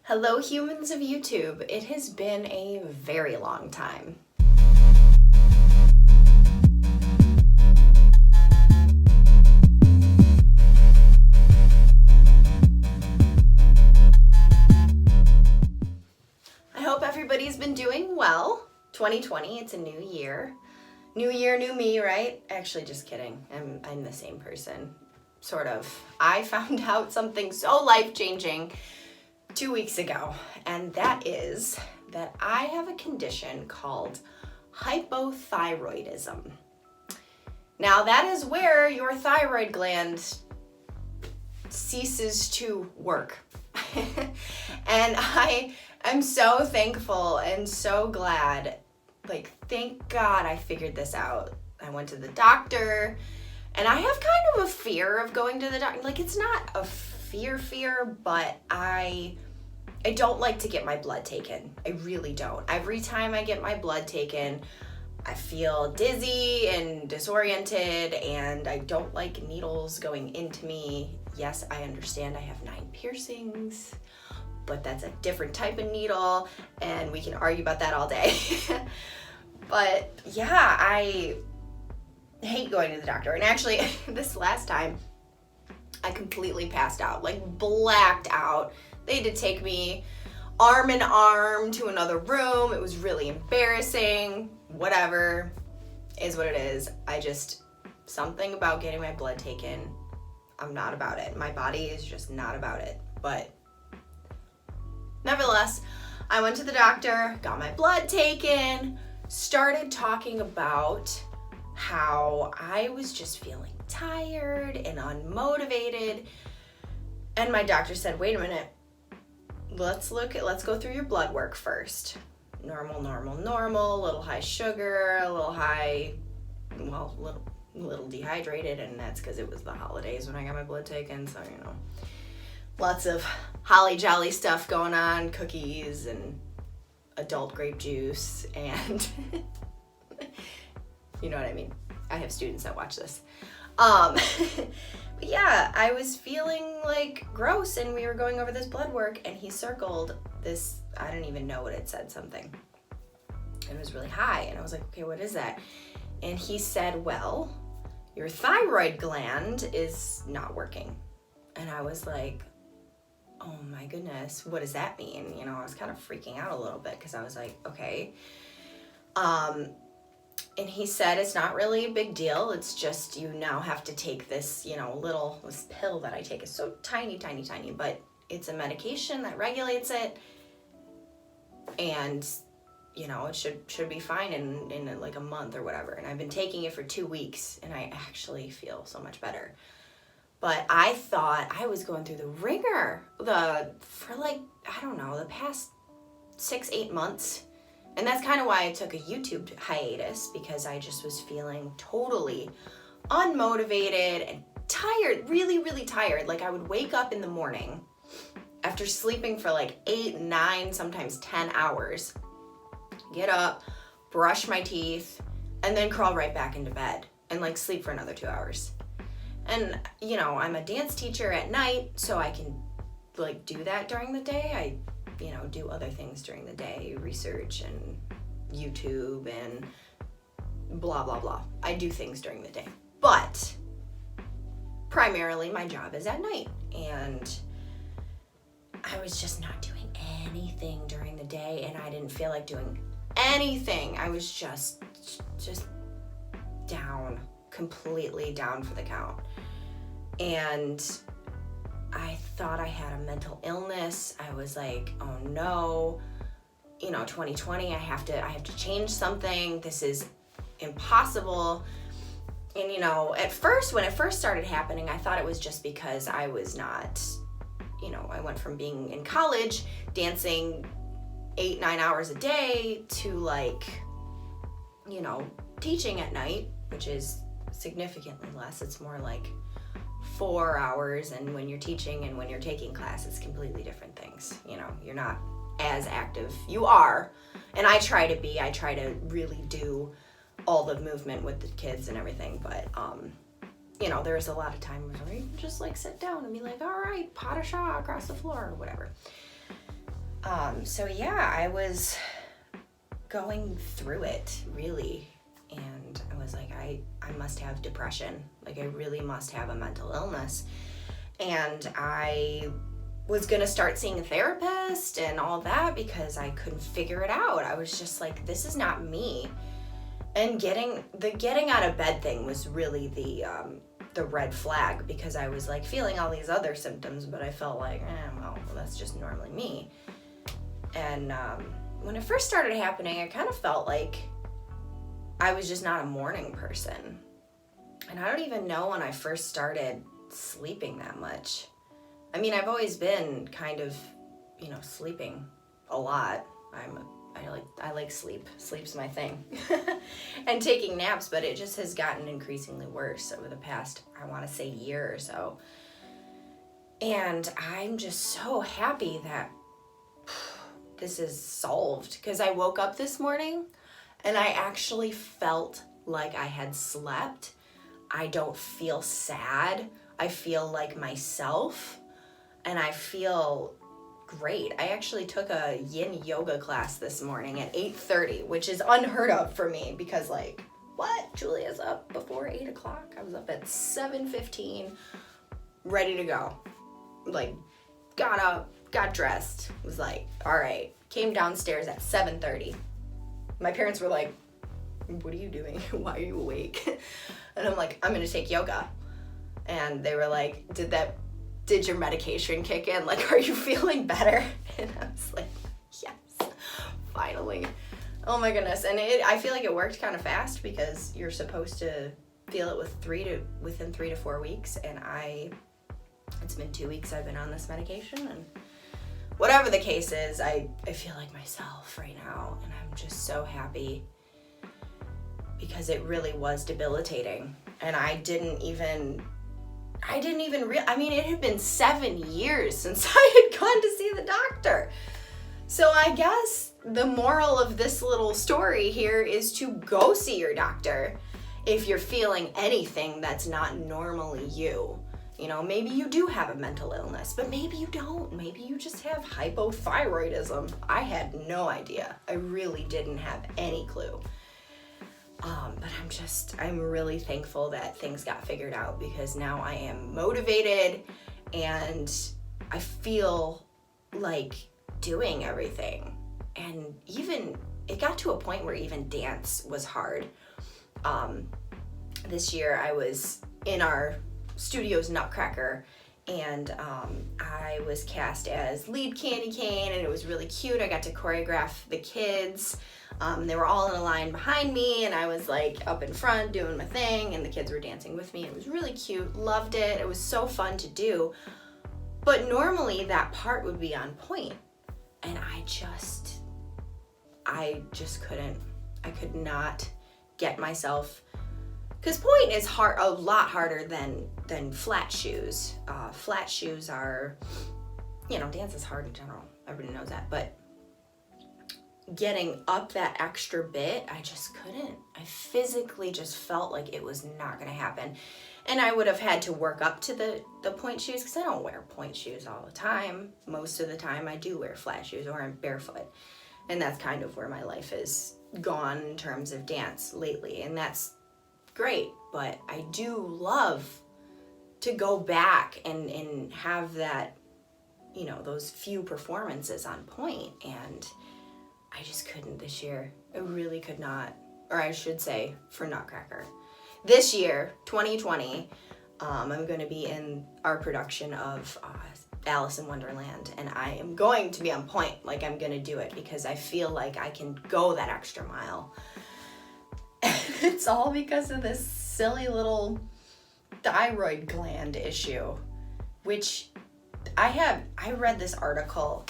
Hello humans of YouTube, it has been a very long time. I hope everybody's been doing well. 2020, it's a new year. New year, new me, right? Actually, just kidding. I'm the same person, sort of. I found out something so life-changing 2 weeks ago, and that is that I have a condition called hypothyroidism. Now, that is where your thyroid gland ceases to work. And I am so thankful and so glad. Thank God I figured this out. I went to the doctor, and I have kind of a fear of going to the doctor. It's not a fear, but I don't like to get my blood taken. I really don't. Every time I get my blood taken, I feel dizzy and disoriented, and I don't like needles going into me. Yes, I understand I have 9 piercings, but that's a different type of needle, and we can argue about that all day. But yeah, I hate going to the doctor. And actually, this last time, I completely passed out, blacked out. They had to take me arm in arm to another room. It was really embarrassing. Whatever, is what it is. Something about getting my blood taken, I'm not about it. My body is just not about it. But nevertheless, I went to the doctor, got my blood taken, started talking about how I was just feeling tired and unmotivated. And my doctor said, wait a minute, let's go through your blood work first. Normal, a little high sugar, a little high, little dehydrated, and that's because it was the holidays when I got my blood taken, so lots of holly jolly stuff going on, cookies and adult grape juice, and you know what I mean. I have students that watch this. But yeah, I was feeling gross, and we were going over this blood work, and he circled this, I don't even know what it said, something. And it was really high, and I was like, okay, what is that? And he said, well, your thyroid gland is not working. And I was like, oh my goodness, what does that mean? I was kind of freaking out a little bit, because I was like, okay. And he said, it's not really a big deal. It's just you now have to take this, this pill that I take. It's so tiny, but it's a medication that regulates it. And, it should be fine in a month or whatever. And I've been taking it for 2 weeks, and I actually feel so much better. But I thought I was going through the ringer the past 6-8 months. And that's kind of why I took a YouTube hiatus, because I just was feeling totally unmotivated and tired, really, really tired. I would wake up in the morning after sleeping for 8, 9, sometimes 10 hours, get up, brush my teeth, and then crawl right back into bed and sleep for another 2 hours. And, I'm a dance teacher at night, so I can do that during the day. I do other things during the day, research and YouTube and blah, blah, blah. I do things during the day. But primarily my job is at night. And I was just not doing anything during the day, and I didn't feel like doing anything. I was just down, completely down for the count. And I thought I had a mental illness. I was like, oh no, 2020, I have to change something. This is impossible. And at first, when it first started happening, I thought it was just because I was not, I went from being in college, dancing 8-9 hours a day, to teaching at night, which is significantly less. It's more 4 hours, and when you're teaching and when you're taking class, it's completely different things. You're not as active. You are, and I try to really do all the movement with the kids and everything, but there's a lot of times where you can just sit down and be all right, pas de chat across the floor or whatever. So yeah, I was going through it, really. And I was like, I must have depression. Like, I really must have a mental illness. And I was going to start seeing a therapist and all that because I couldn't figure it out. I was just like, this is not me. And getting out of bed thing was really the red flag, because I was like feeling all these other symptoms, but I felt like, well, that's just normally me. And when it first started happening, I kind of felt like I was just not a morning person. And I don't even know when I first started sleeping that much. I mean, I've always been kind of, sleeping a lot. I like sleep. Sleep's my thing. And taking naps, but it just has gotten increasingly worse over the past, I want to say, year or so. And I'm just so happy that this is solved, because I woke up this morning and I actually felt like I had slept. I don't feel sad. I feel like myself, and I feel great. I actually took a yin yoga class this morning at 8:30, which is unheard of for me, because like, what? Julia's up before 8 o'clock. I was up at 7:15, ready to go. Like, got up, got dressed, was like, all right. Came downstairs at 7:30. My parents were like, what are you doing? Why are you awake? And I'm like, I'm gonna take yoga. And they were like, did your medication kick in? Like, are you feeling better? And I was like, yes, finally. Oh my goodness. And I feel like it worked kind of fast, because you're supposed to feel it within 3 to 4 weeks. And it's been 2 weeks I've been on this medication, and whatever the case is, I feel like myself right now, and I'm just so happy, because it really was debilitating. And I didn't even it had been 7 years since I had gone to see the doctor. So I guess the moral of this little story here is to go see your doctor if you're feeling anything that's not normally you. Maybe you do have a mental illness, but maybe you don't. Maybe you just have hypothyroidism. I had no idea. I really didn't have any clue. But I'm really thankful that things got figured out, because now I am motivated and I feel like doing everything. And even, it got to a point where even dance was hard. This year I was in our studio's Nutcracker, and I was cast as lead candy cane, and it was really cute. I got to choreograph the kids. They were all in a line behind me, and I was like up in front doing my thing, and the kids were dancing with me. It was really cute. Loved it. It was so fun to do. But normally that part would be on point, and I just couldn't. I could not get myself, because point is a lot harder than flat shoes. Flat shoes are, dance is hard in general. Everybody knows that. But getting up that extra bit, I just couldn't. I physically just felt like it was not going to happen. And I would have had to work up to the point shoes, because I don't wear point shoes all the time. Most of the time I do wear flat shoes, or I'm barefoot. And that's kind of where my life is gone in terms of dance lately. And that's great, but I do love to go back and have that, those few performances on point, and I just couldn't this year. I really could not, or I should say for Nutcracker. This year, 2020, I'm going to be in our production of Alice in Wonderland, and I am going to be on point. Like, I'm going to do it, because I feel like I can go that extra mile. It's all because of this silly little thyroid gland issue, which I read this article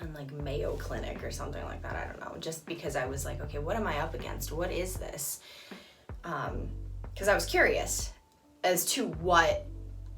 on like Mayo Clinic or something like that. I don't know, just because I was like, okay, what am I up against? What is this? Because I was curious as to what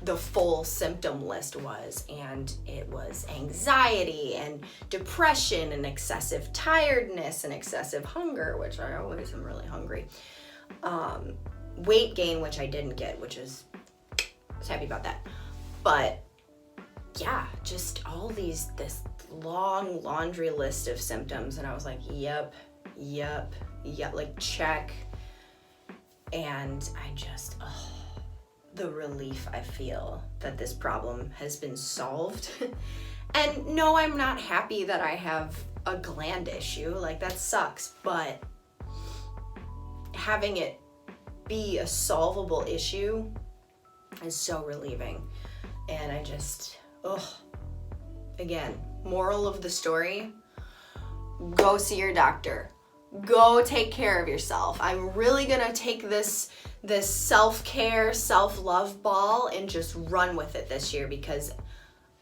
the full symptom list was, and it was anxiety and depression and excessive tiredness and excessive hunger, which I always am really hungry. Weight gain, which I didn't get, which I was happy about that. But yeah, just all this long laundry list of symptoms. And I was like, yep, like check. And I just, the relief I feel that this problem has been solved. And no, I'm not happy that I have a gland issue. Like, that sucks. But having it be a solvable issue is so relieving. And I just, again, moral of the story, go see your doctor. Go take care of yourself. I'm really gonna take this self-care, self-love ball and just run with it this year, because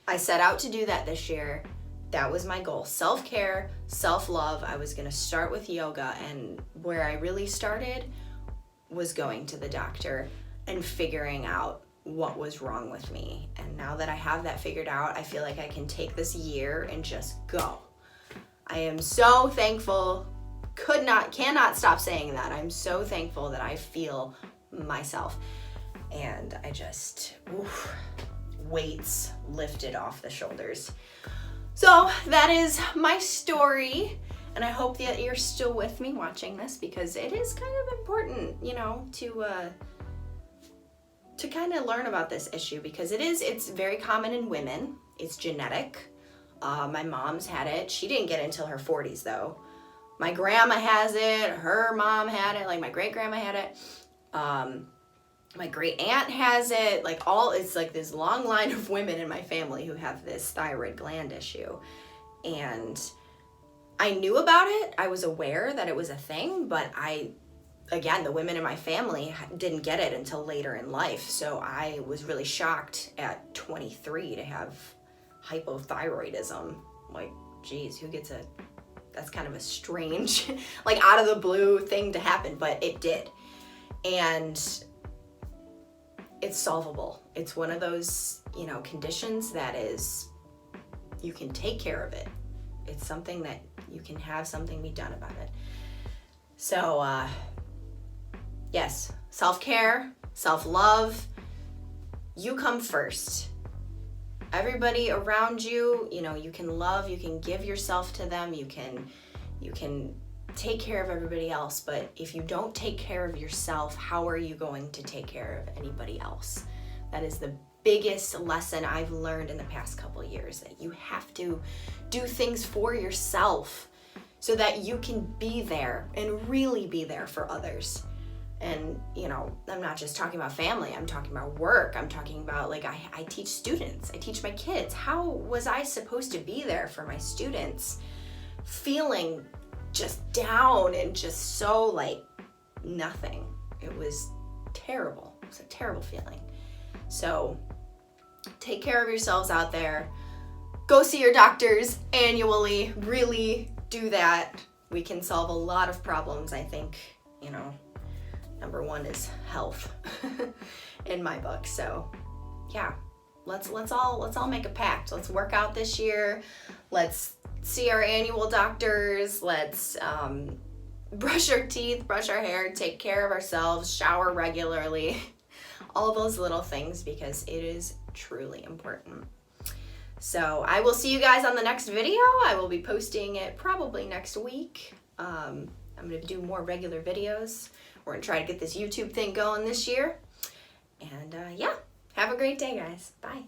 I set out to do that this year. That was my goal. Self-care, self-love. I was gonna start with yoga, and where I really started was going to the doctor and figuring out what was wrong with me. And now that I have that figured out, I feel like I can take this year and just go. I am so thankful. Cannot stop saying that. I'm so thankful that I feel myself. And I just, weights lifted off the shoulders. So that is my story. And I hope that you're still with me watching this, because it is kind of important, to kind of learn about this issue, because it's very common in women. It's genetic. My mom's had it. She didn't get it until her 40s though. My grandma has it. Her mom had it. Like, my great grandma had it. My great aunt has it. Like, it's like this long line of women in my family who have this thyroid gland issue. And I knew about it. I was aware that it was a thing, but again, the women in my family didn't get it until later in life. So I was really shocked at 23 to have hypothyroidism. Like, geez, who gets that's kind of a strange, like, out of the blue thing to happen, but it did. And it's solvable. It's one of those, conditions that you can take care of it. It's something that you can have something be done about it. So, yes, self-care, self-love, you come first. Everybody around you, you can love, you can give yourself to them, you can take care of everybody else, but if you don't take care of yourself, how are you going to take care of anybody else? That is the biggest lesson I've learned in the past couple of years, that you have to do things for yourself so that you can be there and really be there for others. And, I'm not just talking about family, I'm talking about work, I'm talking about, like, I teach students, I teach my kids. How was I supposed to be there for my students feeling just down and just so, like, nothing? It was terrible. It was a terrible feeling. So take care of yourselves out there. Go see your doctors annually. Really do that. We can solve a lot of problems, I think, Number one is health in my book. So yeah, let's all make a pact. Let's work out this year. Let's see our annual doctors. Let's brush our teeth, brush our hair, take care of ourselves, shower regularly, all those little things, because it is truly important. So I will see you guys on the next video. I will be posting it probably next week. I'm going to do more regular videos. We're going to try to get this YouTube thing going this year. And yeah, have a great day, guys. Bye.